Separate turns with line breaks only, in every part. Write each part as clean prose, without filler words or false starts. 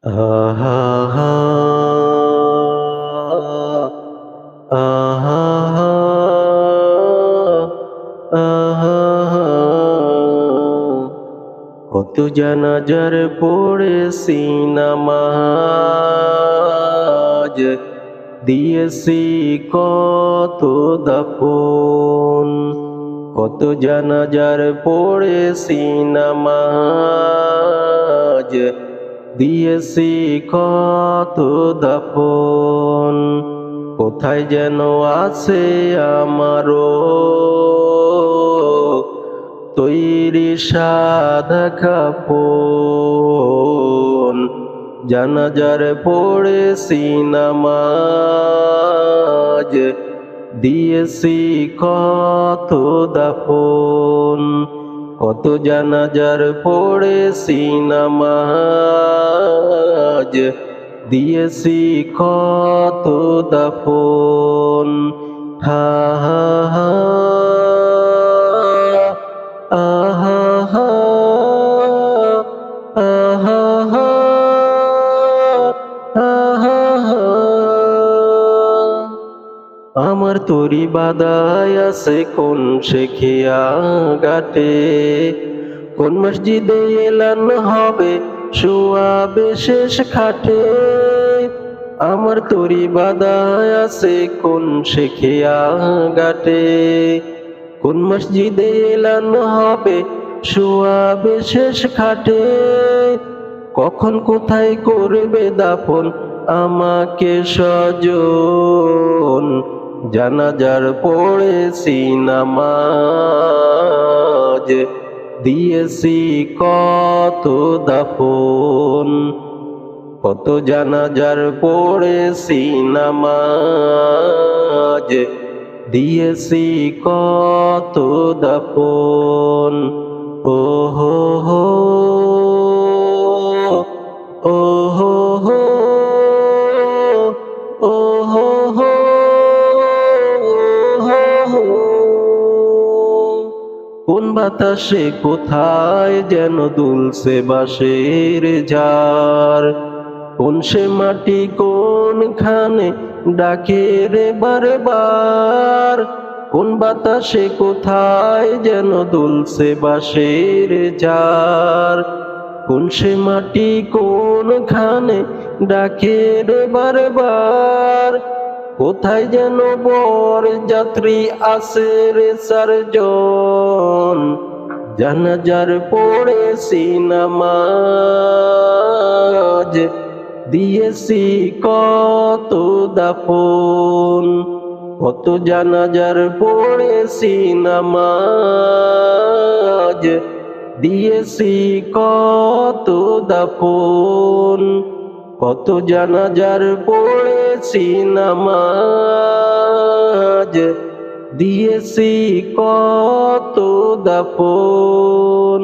আহা হা আহা হা আহা হা কত জানাজার পড়েছি নামাজ, দিয়েছি কত দাফন। কত জানাজার পড়েছি নামাজ, দিয়েছি কত দাফন। কোথায় যেন আছে আমারও তৈরি সাদা কাফন। জানাজার পড়েছি নামাজ, দিয়েছি কত দাফন। কত জানাজার পড়েছি নামাজ, দিয়েছি কত দাফন। হা হা হা আহা হা আহা হা আহা হা আমার তরি বাদায় আছে কোন শেখিয়া ঘাটে, কোন মসজিদে এলান হবে শোয়াবে শেষ খাটে। আমার তরি বাদায় আছে কোন শেখিয়া ঘাটে, কোন মসজিদে এলান হবে শোয়াবে শেষ খাটে। কখন কোথায় করবে দাফন আমাকে স্বজন, জানাজার পড়েছি নামাজ, দিয়েছি কত দাফন। কত জানাজার পড়েছি নামাজ, দিয়েছি কত দাফন। ও হো হো ও হো হো ও হো হো কোন বাতাসে কোথায় যেন দুলছে বাঁশের ঝাড়, কোন সে মাটি কোনখানে ডাকে রে বারবার। কোন বাতাসে কোথায় যেন দুলছে বাঁশের ঝাড়, কোন সে মাটি কোনখানে ডাকে রে বারবার। কোথায় যেন বর যাত্রী আছে রে চারজন, জানাজার পড়েছি নামাজ, দিয়েছি কত দাফন। কত জানাজার পড়েছি নামাজ, দিয়েছি কত দাফন। কত জানাজার পড়েছি নামাজ, দিয়েছি কত দাফন।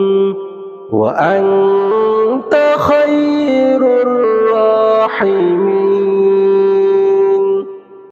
ওয়া আনতা খায়রুর রাহিমিন।